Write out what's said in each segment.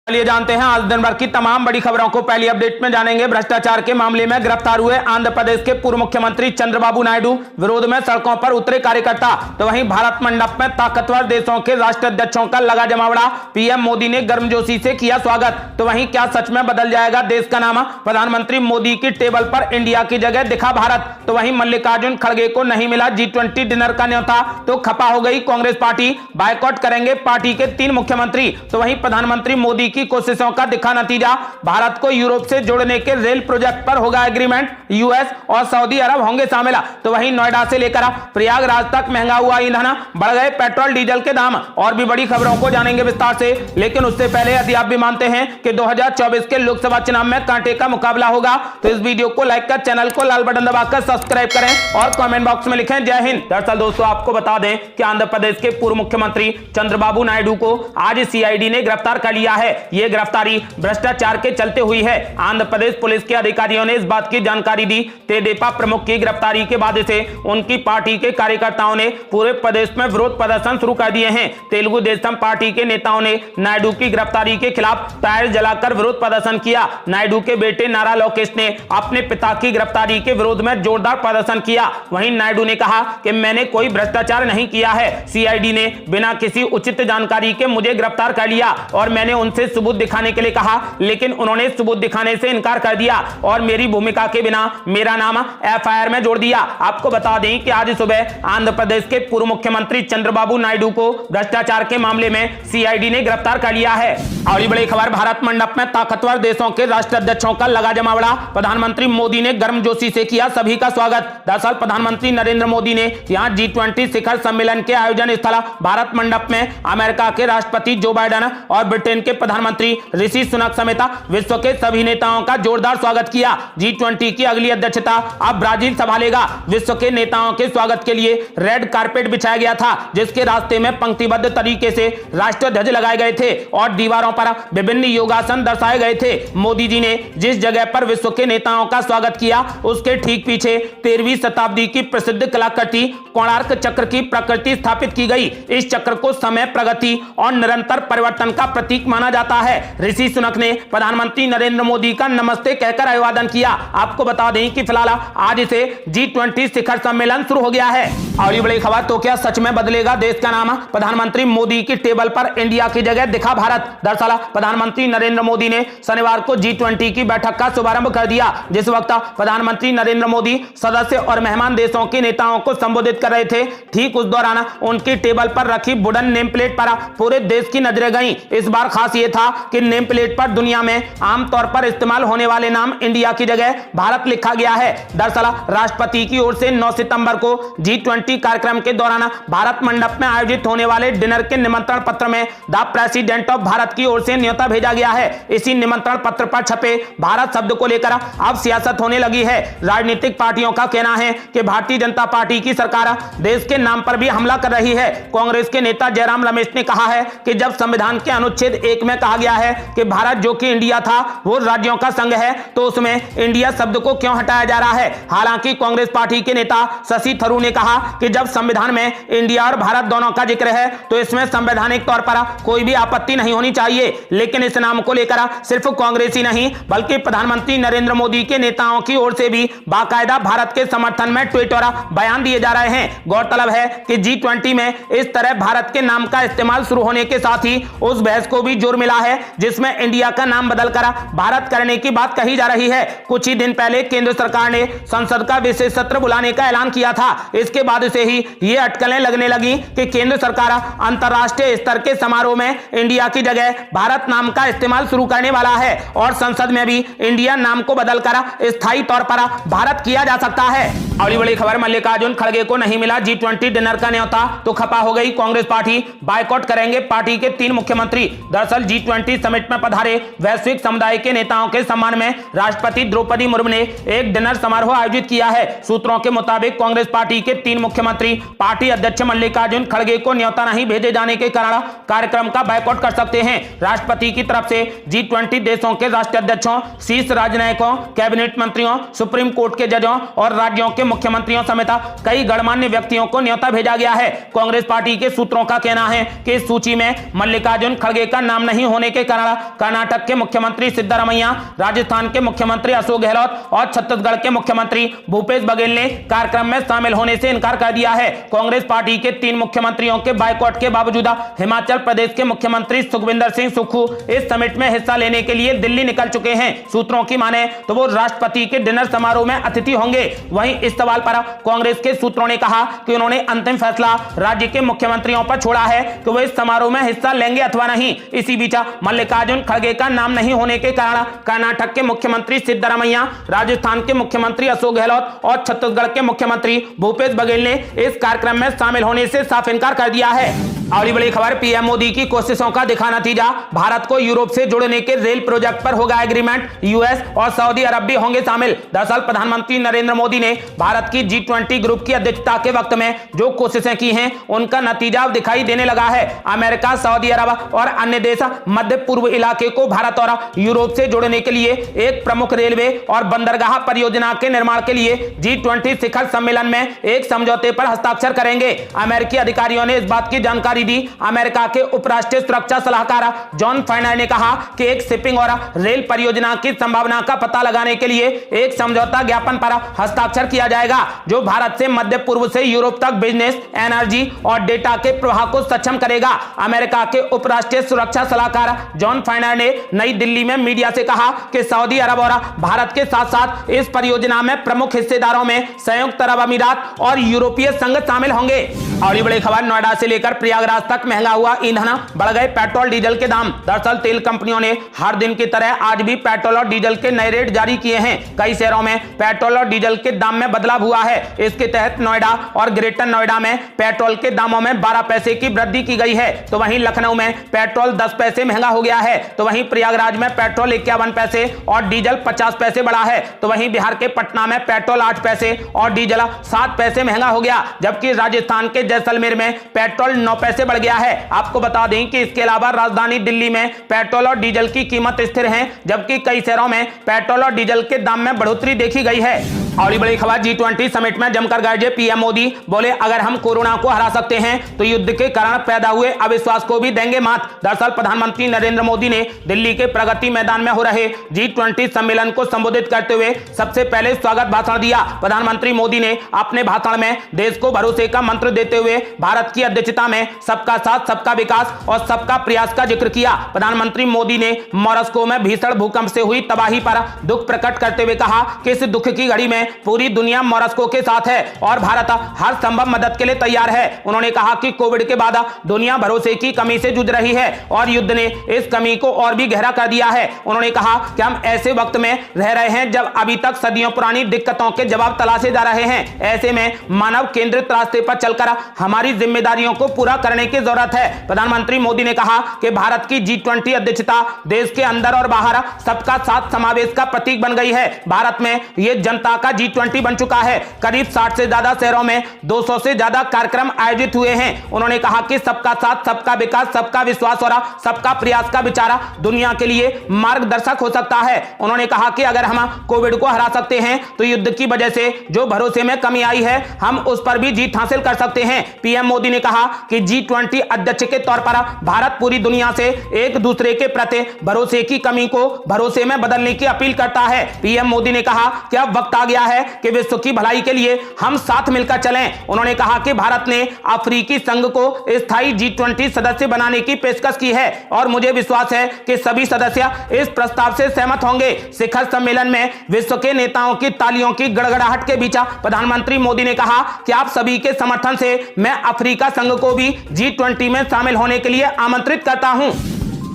चलिए जानते हैं आज दिन भर की तमाम बड़ी खबरों को। पहली अपडेट में जानेंगे भ्रष्टाचार के मामले में गिरफ्तार हुए आंध्र प्रदेश के पूर्व मुख्यमंत्री चंद्रबाबू नायडू विरोध में सड़कों पर उतरे कार्यकर्ता। तो वहीं भारत मंडप में ताकतवर देशों के राष्ट्राध्यक्षों का लगा जमावड़ा। पीएम मोदी ने गर्मजोशी से किया स्वागत। तो वहीं क्या सच में बदल जाएगा देश का नाम? प्रधानमंत्री मोदी की टेबल पर इंडिया की जगह दिखा भारत। तो वहीं मल्लिकार्जुन खड़गे को नहीं मिला G20 डिनर का न्योता, तो खपा हो गई कांग्रेस पार्टी। बायकॉट करेंगे पार्टी के 3 मुख्यमंत्री। तो वहीं प्रधानमंत्री मोदी की कोशिशों का दिखा नतीजा। भारत को यूरोप से जोड़ने के रेल प्रोजेक्ट पर होगा एग्रीमेंट। यूएस और सऊदी अरब होंगे शामिल। तो वहीं नोएडा से लेकर प्रयागराज तक महंगा हुआ ईंधन, बढ़ गए पेट्रोल डीजल के दाम। और भी बड़ी खबरों को जानेंगे विस्तार से, लेकिन उससे पहले यदि आप भी मानते हैं कि 2024 के लोकसभा चुनाव में कांटे का मुकाबला होगा तो इस वीडियो को लाइक कर, चैनल को लाल बटन दबाकर सब्सक्राइब करें और कमेंट बॉक्स में लिखें जय हिंद। दरअसल दोस्तों आपको बता दें कि आंध्र प्रदेश के पूर्व मुख्यमंत्री चंद्रबाबू नायडू को आज सीआईडी ने गिरफ्तार कर लिया है। यह गिरफ्तारी भ्रष्टाचार के चलते हुई है। आंध्र प्रदेश पुलिस के अधिकारियों ने इस बात की जानकारी दी। तेदेपा प्रमुख की गिरफ्तारी के बाद से उनकी पार्टी के कार्यकर्ताओं ने पूरे प्रदेश में विरोध प्रदर्शन शुरू कर दिए हैं। तेलुगु देशम पार्टी के नेताओं ने नायडू की गिरफ्तारी के खिलाफ टायर जलाकर विरोध प्रदर्शन किया। नायडू के बेटे नारा लोकेश ने अपने पिता की गिरफ्तारी के विरोध में जोरदार प्रदर्शन किया। वहीं नायडू ने कहा कि मैंने कोई भ्रष्टाचार नहीं किया है। सीआईडी ने बिना किसी उचित जानकारी के मुझे गिरफ्तार कर लिया और मैंने उनसे सबूत दिखाने के लिए कहा, लेकिन उन्होंने सबूत दिखाने से इनकार कर दिया और मेरी भूमिका के बिना मेरा नाम एफआईआर में जोड़ दिया। आपको बता दें कि आज सुबह आंध्र प्रदेश के पूर्व मुख्यमंत्री चंद्रबाबू नायडू को भ्रष्टाचार के मामले में सीआईडी ने गिरफ्तार कर लिया है। और बड़ी खबर, भारत मंडप में ताकतवर देशों के राष्ट्राध्यक्षों का लगा जमावड़ा। प्रधानमंत्री मोदी ने गर्मजोशी से किया सभी का स्वागत। दरअसल प्रधानमंत्री नरेंद्र मोदी ने यहां G20 शिखर सम्मेलन के आयोजन स्थल भारत मंडप में अमेरिका के राष्ट्रपति जो बाइडेन और ब्रिटेन के प्रधानमंत्री ऋषि सुनक समेत विश्व के सभी नेताओं का जोरदार स्वागत किया। G20 की अगली अध्यक्षता अब ब्राजील संभालेगा। विश्व के नेताओं के स्वागत के लिए रेड कारपेट बिछाया गया था, जिसके रास्ते में पंक्तिबद्ध तरीके से राष्ट्रीय ध्वज लगाए गए थे और दीवारों पर विभिन्न योगासन दर्शाए गए थे। मोदी जी ने जिस जगह पर विश्व के नेताओं का स्वागत किया उसके ठीक पीछे 13वीं शताब्दी की प्रसिद्ध कलाकृति कोणार्क चक्र की प्रकृति स्थापित की गई। इस चक्र को समय, प्रगति और निरंतर परिवर्तन का प्रतीक माना जाता है। ऋषि सुनक ने प्रधानमंत्री नरेंद्र मोदी का नमस्ते कहकर अभिवादन किया। आपको बता दें कि फिलहाल आज से G20 शिखर सम्मेलन शुरू हो गया है। और ये बड़ी खबर, तो क्या सच में बदलेगा देश का नाम? प्रधानमंत्री मोदी की टेबल पर इंडिया की जगह दिखा भारत। दरअसल प्रधानमंत्री नरेंद्र मोदी ने शनिवार को G20 की बैठक का शुभारंभ कर दिया। जिस वक्त प्रधानमंत्री नरेंद्र मोदी सदस्य और मेहमान देशों के नेताओं को संबोधित कर रहे थे, ठीक उस दौरान उनकी टेबल पर रखी वुडन नेम प्लेट पर पूरे देश की नजरें गईं। इस बार खास ये था कि नेम प्लेट पर दुनिया में आमतौर पर इस्तेमाल होने वाले नाम इंडिया की जगह भारत लिखा गया है। दरअसल राष्ट्रपति की ओर से 9 सितंबर को G20 कार्यक्रम के दौरान भारत मंडप में आयोजित होने वाले डिनर के निमंत्रण पत्र में द प्रेसिडेंट ऑफ भारत की ओर से न्योता भेजा गया है। इसी निमंत्रण पत्र पर छपे भारत शब्द को लेकर अब सियासत होने लगी है। राजनीतिक पार्टियों का कहना है कि भारतीय जनता पार्टी की सरकार देश के नाम पर भी हमला कर रही है। कांग्रेस के नेता जयराम रमेश ने कहा है कि जब संविधान के अनुच्छेद 1 में कहा गया है कि भारत जो कि इंडिया था वो राज्यों का संघ है, तो उसमें इंडिया शब्द को क्यों हटाया जा रहा है? हालांकि कांग्रेस पार्टी के नेता शशि थरूर ने कहा कि जब संविधान में इंडिया और भारत दोनों का जिक्र है तो इसमें संवैधानिक तौर पर कोई भी आपत्ति नहीं होनी चाहिए। लेकिन इस नाम को लेकर सिर्फ कांग्रेस ही नहीं बल्कि प्रधानमंत्री नरेंद्र मोदी के नेताओं की ओर से भी बाकायदा भारत के समर्थन में ट्वीट और बयान दिए जा रहे हैं। गौरतलब है कि G20 में इस तरह भारत के नाम का इस्तेमाल शुरू होने के साथ ही उस बहस को भी जोर मिला है जिसमें इंडिया का नाम बदलकर भारत करने की बात कही जा रही है। कुछ ही दिन पहले केंद्र सरकार ने संसद का विशेष सत्र बुलाने का ऐलान किया था। इसके बाद से ही ये अटकलें लगने लगी कि केंद्र सरकार अंतरराष्ट्रीय स्तर के समारोह में इंडिया की जगह भारत नाम का इस्तेमाल शुरू करने वाला है और संसद में भी इंडिया नाम को बदलकर स्थायी तौर पर भारत किया जा सकता है। अगली बड़ी खबर, मल्लिकार्जुन खड़गे को नहीं मिला G20 डिनर का न्योता, तो खपा हो गई कांग्रेस पार्टी। बायकॉट करेंगे पार्टी के 3 मुख्यमंत्री। दरअसल G20 समिट में पधारे वैश्विक समुदाय के नेताओं के सम्मान में राष्ट्रपति द्रौपदी मुर्मू ने एक डिनर समारोह आयोजित किया है। सूत्रों के मुताबिक कांग्रेस पार्टी के 3 मुख्यमंत्री पार्टी अध्यक्ष मल्लिकार्जुन खड़गे को न्योता नहीं भेजे जाने के कारण कार्यक्रम का बायकॉट कर सकते हैं। राष्ट्रपति की तरफ से G20 देशों के राष्ट्राध्यक्षों, शीर्ष राजनयिकों, कैबिनेट मंत्रियों, सुप्रीम कोर्ट के जजों और राज्यों के मुख्यमंत्रियों समेत कई गणमान्य व्यक्तियों को न्योता भेजा गया है। कांग्रेस पार्टी के सूत्रों का कहना है कि इस सूची में मल्लिकार्जुन खड़गे का नाम नहीं होने के कारण कर्नाटक के मुख्यमंत्री सिद्धरामैया, राजस्थान के मुख्यमंत्री अशोक गहलोत और छत्तीसगढ़ के मुख्यमंत्री भूपेश बघेल ने कार्यक्रम में शामिल होने से इनकार कर दिया है। कांग्रेस पार्टी के 3 मुख्यमंत्रियों के बायकॉट के बावजूद हिमाचल प्रदेश के मुख्यमंत्री सुखविंदर सिंह सुक्खू इस समिट में हिस्सा लेने के लिए दिल्ली निकल चुके हैं। सूत्रों की माने तो वो राष्ट्रपति के डिनर समारोह में अतिथि होंगे। वहीं इस सवाल पर कांग्रेस के सूत्रों ने कहा कि उन्होंने अंतिम फैसला राज्य के मुख्यमंत्रियों पर छोड़ा है कि वो इस समारोह में हिस्सा लेंगे अथवा नहीं। इसी बीच मल्लिकार्जुन खड़गे का नाम नहीं होने के कारण कर्नाटक के मुख्यमंत्री सिद्धरामैया, राजस्थान के मुख्यमंत्री अशोक गहलोत और छत्तीसगढ़ के मुख्यमंत्री भूपेश बघेल ने इस कार्यक्रम में शामिल होने से साफ इनकार कर दिया है। और बड़ी खबर, पीएम मोदी की कोशिशों का दिखा नतीजा, भारत को यूरोप से जोड़ने के रेल प्रोजेक्ट पर होगा एग्रीमेंट, यूएस और सऊदी अरब भी होंगे शामिल। दरअसल प्रधानमंत्री नरेंद्र मोदी ने भारत की G20 ग्रुप की अध्यक्षता के वक्त में जो कोशिशें की हैं उनका नतीजा दिखाई देने लगा है। अमेरिका, सऊदी अरब और अन्य देश मध्य पूर्व इलाके को भारत और यूरोप से जोड़ने के लिए एक प्रमुख रेलवे और बंदरगाह परियोजना के निर्माण के लिए G20 शिखर सम्मेलन में एक समझौते पर हस्ताक्षर करेंगे। अमेरिकी अधिकारियों ने इस बात की जानकारी दी। अमेरिका के उपराष्ट्रीय सुरक्षा सलाहकार जॉन फाइनर ने कहा कि एक शिपिंग और रेल परियोजना की संभावना का पता लगाने के लिए एक समझौता ज्ञापन पर हस्ताक्षर किया जाएगा जो भारत से मध्य पूर्व से यूरोप तक बिजनेस, एनर्जी और डेटा के प्रवाह को सक्षम करेगा। अमेरिका के उपराष्ट्रीय सुरक्षा सलाहकार जॉन फाइनर ने नई दिल्ली में मीडिया से कहा कि सऊदी अरब और भारत के साथ साथ इस परियोजना में प्रमुख हिस्सेदारों में संयुक्त अरब अमीरात और यूरोपीय संघ शामिल होंगे। और बड़ी खबर, नोएडा से लेकर प्रयागराज तक महंगा हुआ ईंधन, बढ़ गए पेट्रोल डीजल के दाम। दरअसल तेल कंपनियों ने हर दिन की तरह आज भी पेट्रोल और डीजल के नए रेट जारी किए हैं। कई शहरों में पेट्रोल और डीजल के दाम में बदलाव हुआ है। इसके तहत नोएडा और ग्रेटर नोएडा में पेट्रोल के दामों में 12 पैसे की वृद्धि की गई है, तो वहीं लखनऊ में पेट्रोल 10 पैसे महंगा हो गया है, तो वहीं प्रयागराज में पेट्रोल 51 पैसे और डीजल 50 पैसे बढ़ा है, तो वहीं बिहार के पटना में पेट्रोल 8 पैसे और डीजल 7 पैसे महंगा हो गया, जबकि राजस्थान के जैसलमेर में पेट्रोल 9 पैसे बढ़ गया है। आपको बता दें कि इसके अलावा राजधानी दिल्ली में पेट्रोल और डीजल की कीमत स्थिर है, जबकि कई शहरों में पेट्रोल और डीजल के दाम में बढ़ोतरी देखी गई है। और बड़ी खबर, G20 समिट में जमकर गरजे पीएम मोदी, बोले अगर हम कोरोना को हरा सकते हैं तो युद्ध के कारण पैदा हुए अविश्वास को भी देंगे मात। दरअसल प्रधानमंत्री नरेंद्र मोदी ने दिल्ली के प्रगति मैदान में हो रहे G20 सम्मेलन को संबोधित करते हुए सबसे पहले स्वागत भाषण दिया। प्रधानमंत्री मोदी ने अपने भाषण में देश को भरोसे का मंत्र देते हुए भारत की अध्यक्षता में सबका साथ, सबका विकास और सबका प्रयास का जिक्र किया। प्रधानमंत्री मोदी ने मॉस्को में भीषण भूकंप से हुई तबाही पर दुख प्रकट करते हुए कहा कि इस दुख की घड़ी में पूरी दुनिया मॉस्को के साथ है और भारत हर संभव मदद के लिए तैयार है। उन्होंने कहा कि कोविड के बाद दुनिया भरोसे की कमी से जूझ रही है और युद्ध ने इस कमी को और भी गहरा कर दिया है। उन्होंने कहा कि हम ऐसे वक्त में रह रहे हैं जब अभी तक सदियों पुरानी दिक्कतों के जवाब तलाशे जा रहे हैं। ऐसे में मानव केंद्रित रास्ते पर चलकर हमारी जिम्मेदारियों को पूरा करने की जरूरत है। प्रधानमंत्री मोदी ने कहा कि भारत की G20 अध्यक्षता देश के अंदर और बाहर सबका साथ समावेश का प्रतीक बन गई है। भारत में यह जनता का G20 बन चुका है। करीब 60 से ज्यादा शहरों में 200 से ज्यादा कार्यक्रम आयोजित हुए हैं। उन्होंने कहा कि सबका साथ, सबका विकास, सबका विश्वास और सबका प्रयास का विचार दुनिया के लिए मार्गदर्शक हो सकता है। उन्होंने कहा कि अगर हम कोविड को हरा सकते हैं तो युद्ध की वजह से जो भरोसे में कमी आई है हम उस पर भी जीत हासिल कर सकते हैं। पीएम मोदी ने कहा कि G20 अध्यक्ष के तौर पर भारत पूरी दुनिया से एक दूसरे के प्रति भरोसे की कमी को भरोसे में बदलने की अपील करता है। पीएम मोदी ने कहा कि अब वक्त आ गया है कि विश्व की भलाई के लिए हम साथ मिलकर चलें। उन्होंने कहा कि भारत ने अफ्रीकी संघ को स्थायी G20 सदस्य बनाने की पेशकश की है और मुझे विश्वास है कि सभी सदस्य इस प्रस्ताव से सहमत होंगे। शिखर सम्मेलन में विश्व के नेताओं की तालियों की गड़गड़ाहट के बीच प्रधानमंत्री मोदी ने कहा कि आप सभी के समर्थन से मैं अफ्रीका संघ को भी G20 में शामिल होने के लिए आमंत्रित करता हूं।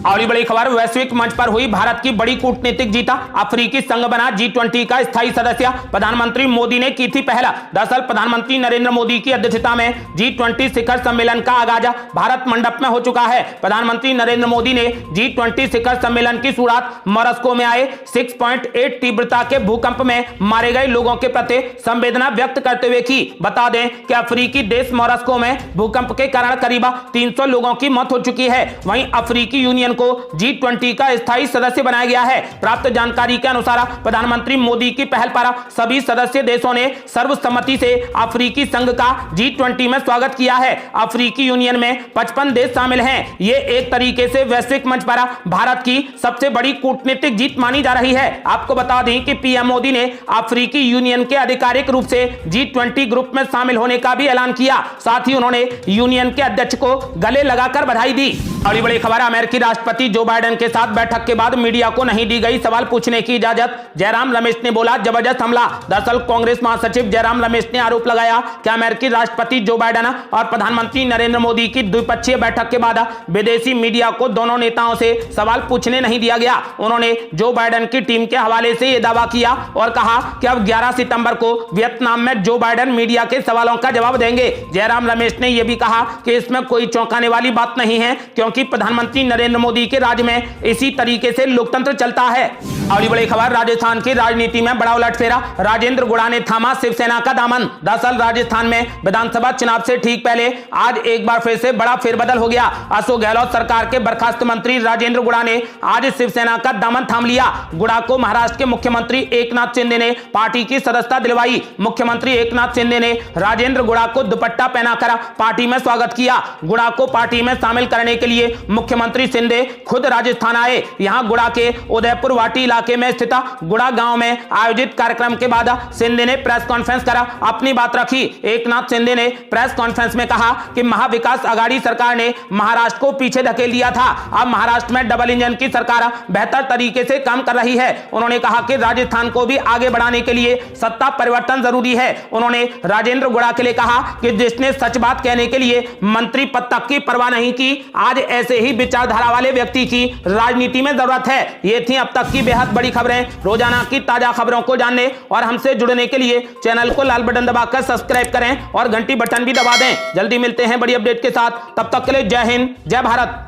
और बड़ी खबर, वैश्विक मंच पर हुई भारत की बड़ी कूटनीतिक जीत, अफ्रीकी संघ बना G20 का स्थायी सदस्य। प्रधानमंत्री मोदी ने की थी पहल। दरअसल प्रधानमंत्री नरेंद्र मोदी की अध्यक्षता में G20 शिखर सम्मेलन का आगाज भारत मंडप में हो चुका है। प्रधानमंत्री नरेंद्र मोदी ने G20 शिखर सम्मेलन की शुरुआत मॉस्को में आए 6.8 तीव्रता के भूकंप में मारे गए लोगों के प्रति संवेदना व्यक्त करते हुए की। बता दें कि अफ्रीकी देश मॉस्को में भूकंप के कारण करीब 300 लोगों की मौत हो चुकी है। वहीं अफ्रीकी यूनियन यूनियन को G20 का स्थायी सदस्य बनाया गया है। प्राप्त जानकारी के अनुसार प्रधानमंत्री मोदी की पहल पर सभी सदस्य देशों ने सर्वसम्मति से अफ्रीकी संघ का G20 में स्वागत किया है। अफ्रीकी यूनियन में 55 देश शामिल हैं। ये एक तरीके से वैश्विक मंच पर भारत की सबसे बड़ी कूटनीतिक जीत मानी जा रही है। आपको बता दें कि पीएम मोदी ने अफ्रीकी यूनियन के आधिकारिक रूप से G20 ग्रुप में शामिल होने का भी ऐलान किया। साथ ही उन्होंने यूनियन के अध्यक्ष को गले लगाकर बधाई दी। अगली बड़ी खबर, अमेरिकी राष्ट्रपति जो बाइडेन के साथ बैठक के बाद मीडिया को नहीं दी गई सवाल पूछने की इजाजत। जयराम रमेश ने बोला जबरदस्त हमला। दरअसल कांग्रेस महासचिव जयराम रमेश ने आरोप लगाया कि अमेरिकी राष्ट्रपति जो बाइडेन और प्रधानमंत्री नरेंद्र मोदी की द्विपक्षीय बैठक के बाद विदेशी मीडिया को दोनों नेताओं से सवाल पूछने नहीं दिया गया। उन्होंने जो बाइडेन की टीम के हवाले से यह दावा किया और कहा कि अब 11 सितंबर को वियतनाम में जो बाइडेन मीडिया के सवालों का जवाब देंगे। जयराम रमेश ने यह भी कहा कि इसमें कोई चौंकाने वाली बात नहीं है, क्योंकि प्रधानमंत्री नरेंद्र मोदी के राज में इसी तरीके से लोकतंत्र चलता है। अगली बड़ी खबर, राजस्थान की राजनीति में बड़ा उलटफेरा। राजेंद्र गुड़ा ने थामा शिवसेना का दामन। दरअसल राजस्थान में विधानसभा चुनाव से ठीक पहले आज एक बार फिर से बड़ा फेरबदल हो गया। अशोक गहलोत सरकार के बर्खास्त मंत्री राजेंद्र गुड़ा ने आज शिवसेना का दामन थाम लिया। गुड़ा को महाराष्ट्र के मुख्यमंत्री एकनाथ शिंदे ने पार्टी की सदस्यता दिलवाई। मुख्यमंत्री एकनाथ शिंदे ने राजेंद्र गुड़ा को दुपट्टा पहनाकर पार्टी में स्वागत किया। गुड़ा को पार्टी में शामिल करने के लिए मुख्यमंत्री शिंदे खुद राजस्थान आए। यहां गुड़ा के उदयपुर वाटी इलाके में स्थित गुड़ा गांव में आयोजित कार्यक्रम के बाद शिंदे ने प्रेस कॉन्फ्रेंस कर अपनी बात रखी। एकनाथ शिंदे ने प्रेस कॉन्फ्रेंस में कहा कि महाविकास आघाड़ी सरकार ने महाराष्ट्र को पीछे धकेल दिया था। अब महाराष्ट्र में डबल इंजन की सरकार बेहतर तरीके से काम कर रही है। उन्होंने कहा कि राजस्थान को भी आगे बढ़ाने के लिए सत्ता परिवर्तन जरूरी है। उन्होंने राजेंद्र गुड़ा के लिए कहा कि जिसने सच बात कहने के लिए मंत्री पद तक की परवाह नहीं की, आज ऐसे ही विचारधारा वाले व्यक्ति की राजनीति में जरूरत है। ये थी अब तक की बेहद बड़ी खबरें। रोजाना की ताजा खबरों को जानने और हमसे जुड़ने के लिए चैनल को लाल बटन दबाकर सब्सक्राइब करें और घंटी बटन भी दबा दें। जल्दी मिलते हैं बड़ी अपडेट के साथ, तब तक के लिए जय हिंद, जय भारत।